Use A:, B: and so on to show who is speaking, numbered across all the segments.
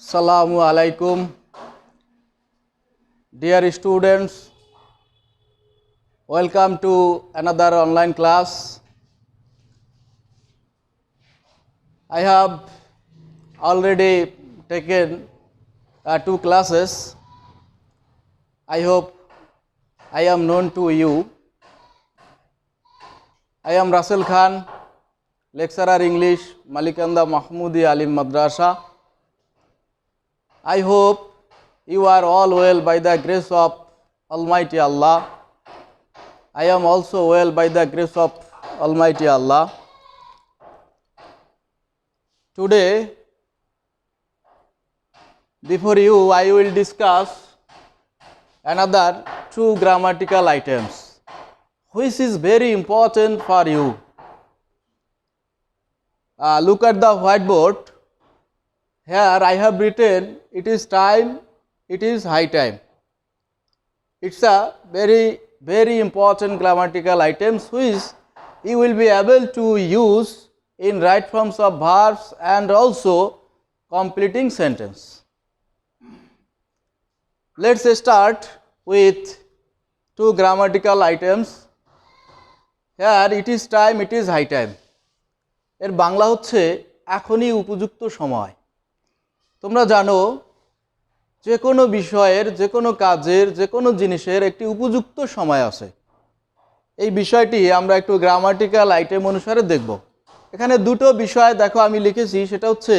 A: Assalamu alaikum. Dear students, welcome to another online class. I have already taken 2 classes. I hope I am known to you. I am Russell Khan, lecturer English, Malikanda Mahmoodi Alim Madrasa. I hope you are all well by the grace of Almighty Allah. I am also well by the grace of Almighty Allah. Today, before you, I will discuss another 2 grammatical items, which is very important for you. Look at the whiteboard. Here I have written, it is time, it is high time. It's a very important grammatical items which you will be able to use in right forms of verbs and also completing sentence. Let's start with 2 grammatical items. Here it is time, it is high time. এর বাংলা হচ্ছে এখনই উপযুক্ত সময়। তোমরা জানো যে কোনো বিষয়ের, যে কোনো কাজের, যে কোনো জিনিসের একটি উপযুক্ত সময় আছে। এই বিষয়টি আমরা একটু গ্রামাটিক্যাল আইটেম অনুসারে দেখব। এখানে দুটো বিষয় দেখো আমি লিখেছি, সেটা হচ্ছে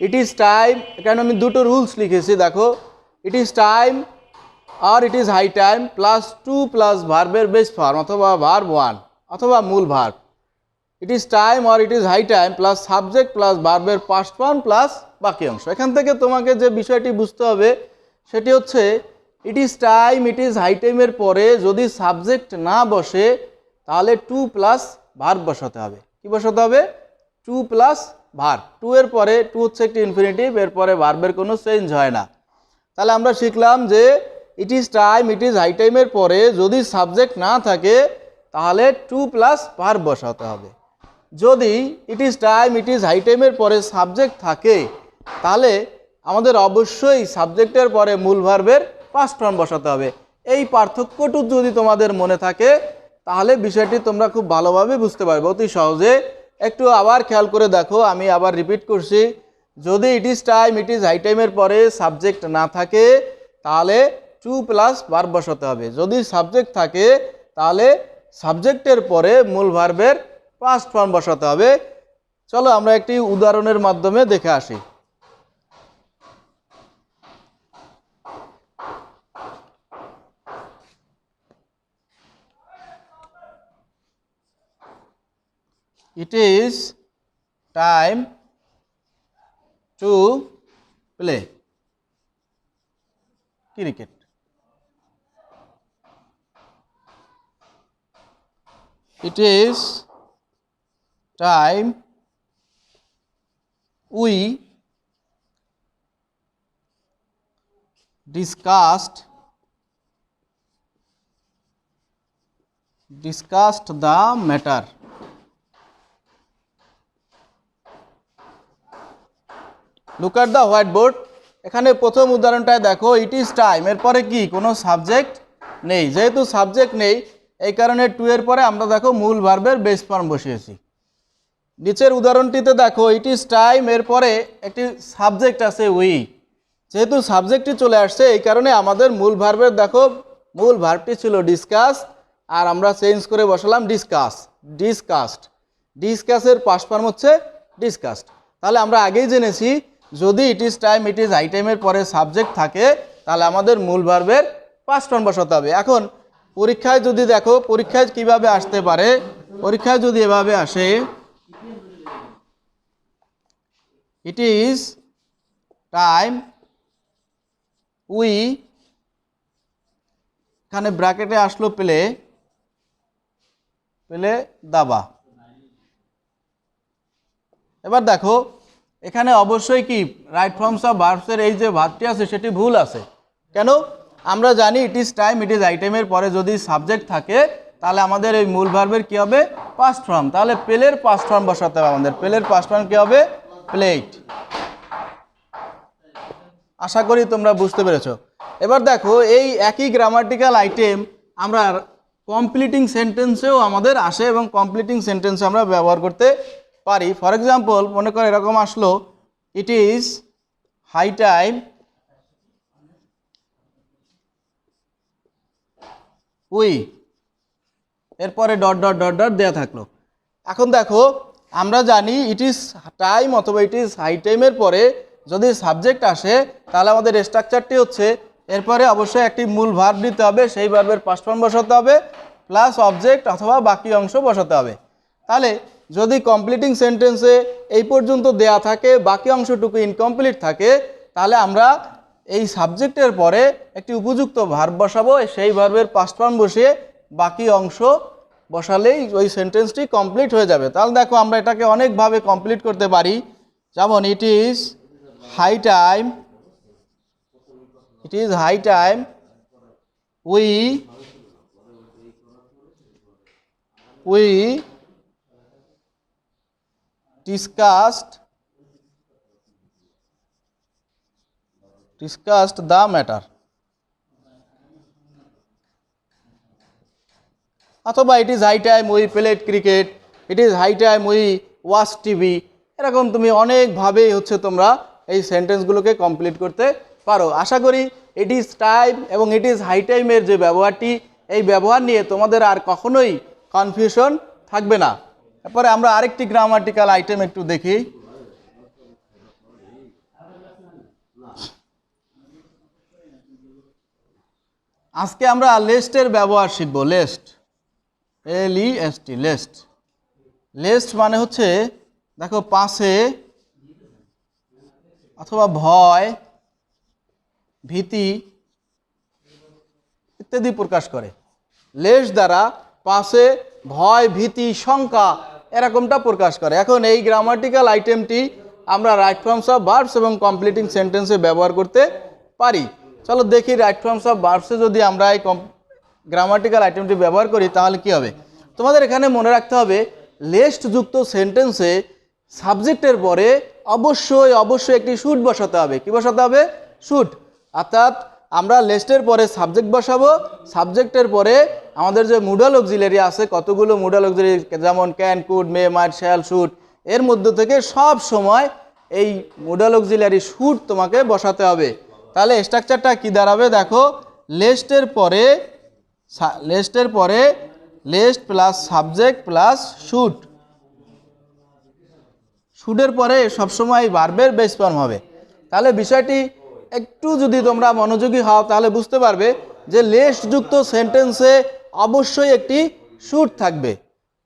A: ইট ইজ টাইম। এখানে আমি দুটো রুলস লিখেছি, দেখো ইট ইজ টাইম আর it is high time plus 2 plus ভার্বের বেস ফর্ম অথবা ভার্ব 1 অথবা মূল ভার্ব। ইট ইজ টাইম আর it is high time plus subject plus ভার্বের পাস্ট ফর্ম প্লাস বাকি অংশ। এখান থেকে তোমাকে যে বিষয়টি বুঝতে হবে সেটি হচ্ছে it is time, it is high টাইমের পরে যদি সাবজেক্ট না বসে তাহলে 2 প্লাস ভার্ব বসাতে হবে। কি বসাতে হবে? 2 প্লাস ভার্ব। 2 এর পরে 2 হচ্ছে একটি ইনফিনিটিভ, এরপরে ভার্বের কোনো চেঞ্জ হয় না। তাহলে আমরা শিখলাম যে it is time, it is high টাইমের পরে যদি সাবজেক্ট না থাকে তাহলে 2 প্লাস ভার্ব বসাতে হবে। যদি it is time, it is high টাইমের পরে সাবজেক্ট থাকে তাহলে আমাদের অবশ্যই সাবজেক্টের পরে মূল ভার্বের পাস্ট ফর্ম বসাতে হবে। এই পার্থক্যটুকু যদি তোমাদের মনে থাকে তাহলে বিষয়টি তোমরা খুব ভালোভাবে বুঝতে পারবে অতি সহজে। একটু আবার খেয়াল করে দেখো, আমি আবার রিপিট করছি। যদি it is time, it is high টাইমের পরে সাবজেক্ট না থাকে তাহলে 2 প্লাস ভার্ব বসাতে হবে। যদি সাবজেক্ট থাকে তাহলে সাবজেক্টের পরে মূল ভার্বের পাস্ট ফর্ম বসাতে হবে। চলো আমরা একটি উদাহরণের মাধ্যমে দেখে আসি। It is time to play cricket. It is time we discussed the matter. Look at the whiteboard. এখানে প্রথম উদাহরণটায় দেখো ইট ইজ টাইম, এরপরে কি কোনো সাবজেক্ট নেই। যেহেতু সাবজেক্ট নেই এই কারণে 2 এর পরে আমরা দেখো মূল ভার্বের বেস ফর্ম বসিয়েছি। নিচের উদাহরণটিতে দেখো ইট ইজ টাইম, এরপরে একটি সাবজেক্ট আছে উই। যেহেতু সাবজেক্টটি চলে আসছে এই কারণে আমাদের মূল ভার্বের দেখো মূল ভার্বটি ছিল ডিসকাস আর আমরা চেঞ্জ করে বসালাম ডিসকাস্ট। ডিসকাসের পাস্ট ফর্ম হচ্ছে ডিসকাস্ট। তাহলে আমরা আগেই জেনেছি যদি it is time, it is high টাইমের পরে সাবজেক্ট থাকে তাহলে আমাদের মূল ভার্বের পাস্ট ফর্ম বসাতে হবে। এখন পরীক্ষায় যদি দেখো পরীক্ষায় কিভাবে আসতে পারে, পরীক্ষায় যদি এভাবে আসে ইট ইজ টাইম উই, এখানে ব্র্যাকেটে আসলো প্লে দাবা। এবার দেখো এখানে অবশ্যই কি রাইট ফর্মস অফ ভার্বসের এই যে ভার্বটি আছে সেটি ভুল আছে। কেন? আমরা জানি it is time, it is high টাইমের পরে যদি সাবজেক্ট থাকে তাহলে আমাদের এই মূল ভার্বের কি হবে? Past form. তাহলে প্লের পাস্ট ফর্ম বসাতে হবে আমাদের। প্লের পাস্ট ফর্ম কি হবে? প্লেড। আশা করি তোমরা বুঝতে পেরেছো। এবার দেখো এই একই গ্রামাটিক্যাল আইটেম আমরা কমপ্লিটিং সেন্টেন্সেও আমাদের আসে এবং কমপ্লিটিং সেন্টেন্সে আমরা ব্যবহার করতে পারি। ফর এক্সাম্পল মনে করো এরকম আসলো, it is high time we, এরপরে ডট ডট ডট ডট দেওয়া থাকলো। এখন দেখো আমরা জানি ইট ইজ টাইম অথবা ইট ইজ হাই টাইমের পরে যদি সাবজেক্ট আসে তাহলে আমাদের স্ট্রাকচারটি হচ্ছে এরপরে অবশ্যই একটি মূল ভার্ব দিতে হবে, সেই ভার্বের পাস্ট ফর্ম বসাতে হবে প্লাস অবজেক্ট অথবা বাকি অংশ বসাতে হবে। তাহলে যদি কমপ্লিটিং সেন্টেন্সে এই পর্যন্ত দেয়া থাকে, বাকি অংশটুকু ইনকমপ্লিট থাকে, তাহলে আমরা এই সাবজেক্টের পরে একটি উপযুক্ত ভার্ব বসাবো, সেই ভার্বের পাস্ট ফর্ম বসিয়ে বাকি অংশ বসালেই ওই সেন্টেন্সটি কমপ্লিট হয়ে যাবে। তাহলে দেখো আমরা এটাকে অনেকভাবে কমপ্লিট করতে পারি। যেমন it is high time, it is high time we discussed the matter, অথবা it is high time we played cricket, it is high time we watch TV. এরকম তুমি অনেকভাবেই হচ্ছে তোমরা এই সেন্টেন্সগুলোকে কমপ্লিট করতে পারো। আশা করি ইট ইজ টাইম এবং ইট ইজ হাই টাইমের যে ব্যবহারটি, এই ব্যবহার নিয়ে তোমাদের আর কখনোই কনফিউশন থাকবে না। তারপরে আমরা আরেকটি গ্রামাটিক্যাল আইটেম একটু দেখি। আজকে আমরা লেস্টের ব্যবহার শিখব। Least, LEST, least. লেস্ট মানে হচ্ছে দেখো পাশে অথবা ভয়, ভীতি ইত্যাদি প্রকাশ করে। লেস্ট দ্বারা পাশে ভয়, ভীতি, শঙ্কা এরকমটা প্রকাশ করে। এখন এই গ্রামাটিক্যাল আইটেমটি আমরা রাইট ফর্মস অফ ভার্বস এবং কমপ্লিটিং সেন্টেন্সে ব্যবহার করতে পারি। চলো দেখি রাইট ফর্মস অফ ভার্বসে যদি আমরা এই গ্রামাটিক্যাল আইটেমটি ব্যবহার করি তাহলে কি হবে। তোমাদের এখানে মনে রাখতে হবে লেস্ট যুক্ত সেন্টেন্সে সাবজেক্টের পরে অবশ্যই একটি শুড বসাতে হবে। কি বসাতে হবে? শুড। অর্থাৎ আমরা লেস্টের পরে সাবজেক্ট বসাবো, সাবজেক্টের পরে আমাদের যে মুডাল অক্সিলারি আছে, কতগুলো মুডাল অক্সিলারি যেমন can, could, may, might, shall, should, এর মধ্য থেকে সব সময় এই মুডাল অক্সিলারি শুড তোমাকে বসাতে হবে। তাহলে স্ট্রাকচারটা কি দাঁড়াবে দেখো, লেস্টের পরে least plus subject plus should, শুডের পরে সবসময় ভার্বের বেস ফর্ম হবে। তাহলে বিষয়টি একটু যদি তোমরা মনোযোগী হও তাহলে বুঝতে পারবে যে লেস্ট যুক্ত সেন্টেন্সে অবশ্যই একটি শুড থাকবে।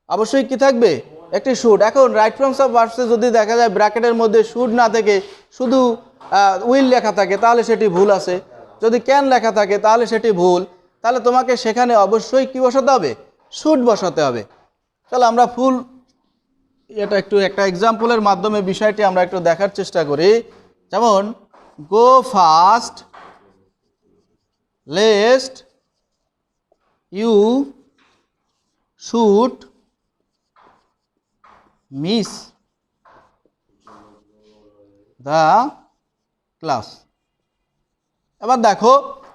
A: অবশ্যই কি থাকবে? একটি শুড। এখন রাইট ফর্মস অফ ভার্বসে যদি দেখা যায় ব্র্যাকেটের মধ্যে শুড না থেকে শুধু উইল লেখা থাকে তাহলে সেটি ভুল আছে, যদি ক্যান লেখা থাকে তাহলে সেটি ভুল। তাহলে তোমাকে সেখানে অবশ্যই কি বসাতে হবে? শুড বসাতে হবে। তাহলে আমরা ফুল এটা একটু একটা এক্সাম্পলের মাধ্যমে বিষয়টি আমরা একটু দেখার চেষ্টা করি। যেমন go fast, lest you should miss the class. এবার দেখো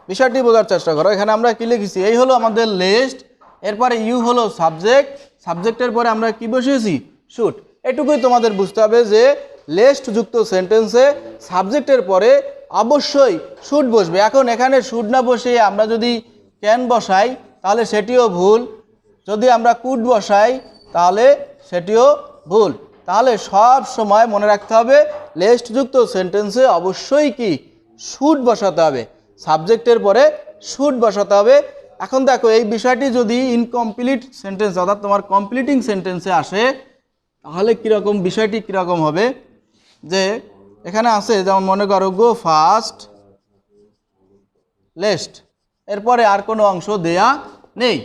A: বিষয়টি বোঝার চেষ্টা করো। এখানে আমরা কি লিখেছি? এই হলো আমাদের লিস্ট, এরপরে ইউ হলো সাবজেক্ট, সাবজেক্টের পরে আমরা কি বসিয়েছি? শুড। এটুকুই তোমাদের বুঝতে হবে যে লিস্ট যুক্ত সেন্টেন্সে সাবজেক্টের পরে অবশ্যই শুড বসবে। এখন এখানে শুড না বসিয়ে আমরা যদি ক্যান বসাই তাহলে সেটিও ভুল, যদি আমরা কুড বসাই তাহলে সেটিও ভুল। তাহলে সব সময় মনে রাখতে হবে লিস্ট যুক্ত সেন্টেন্সে অবশ্যই কি শুড বসাতে হবে, সাবজেক্টের পরে শুড বসাতে হবে। এখন দেখো এই বিষয়টি যদি ইনকমপ্লিট সেন্টেন্স অর্থাৎ তোমার কমপ্লিটিং সেন্টেন্সে আসে তাহলে কীরকম বিষয়টি কীরকম হবে, যে এখানে আছে যেমন মনে করো গো ফাস্ট লেস্ট, এরপরে আর কোনো অংশ দেয়া নেই।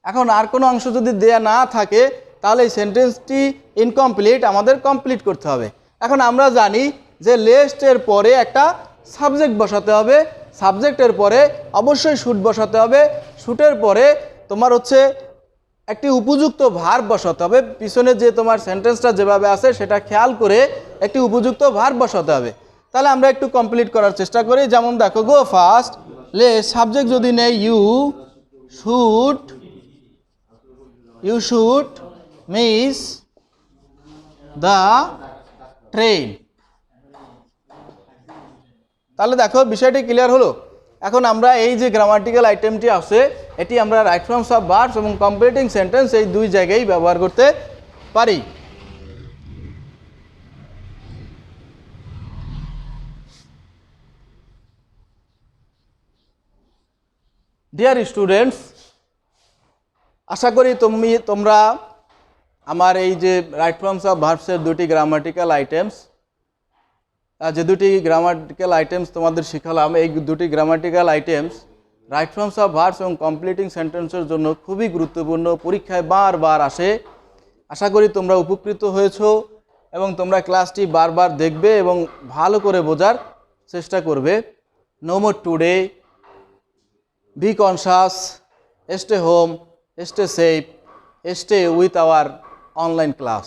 A: এখন আর কোনো অংশ যদি দেয়া না থাকে তাহলে এই সেন্টেন্সটি ইনকমপ্লিট, আমাদের কমপ্লিট করতে হবে। এখন আমরা জানি যে লেস্টের পরে একটা সাবজেক্ট বসাতে হবে, সাবজেক্টের পরে অবশ্যই শুড বসাতে হবে, শুটের পরে তোমার হচ্ছে একটি উপযুক্ত ভার্ব বসাতে হবে। পিছনে যে তোমার সেন্টেন্সটা যেভাবে আছে সেটা খেয়াল করে একটি উপযুক্ত ভার্ব বসাতে হবে। তাহলে আমরা একটু কমপ্লিট করার চেষ্টা করি। যেমন দেখো, গো ফার্স্ট, লে সাবজেক্ট যদি নেই you should miss the train. তাহলে দেখো বিষয়টি ক্লিয়ার হলো। এখন আমরা এই যে গ্রামাটিক্যাল আইটেমটি আছে, এটি আমরা রাইট ফর্মস অফ ভার্বস এবং কমপ্লিটিং সেন্টেন্স এই দুই জায়গায় ব্যবহার করতে পারি। ডিয়ার স্টুডেন্টস, আশা করি তোমরা আমার এই যে রাইট ফর্মস অফ ভার্বসের দুটি গ্রামাটিক্যাল আইটেমস, যে দুটি গ্রামাটিক্যাল আইটেমস তোমাদের শিখালাম, এই দুটি grammatical items right forms of verbs এবং কমপ্লিটিং সেন্টেন্সের জন্য খুবই গুরুত্বপূর্ণ, পরীক্ষায় বারবার আসে। আশা করি তোমরা উপকৃত হয়েছো এবং তোমরা ক্লাসটি বারবার দেখবে এবং ভালো করে বোঝার চেষ্টা করবে। No more today, be conscious, stay home, stay safe, stay with our online class.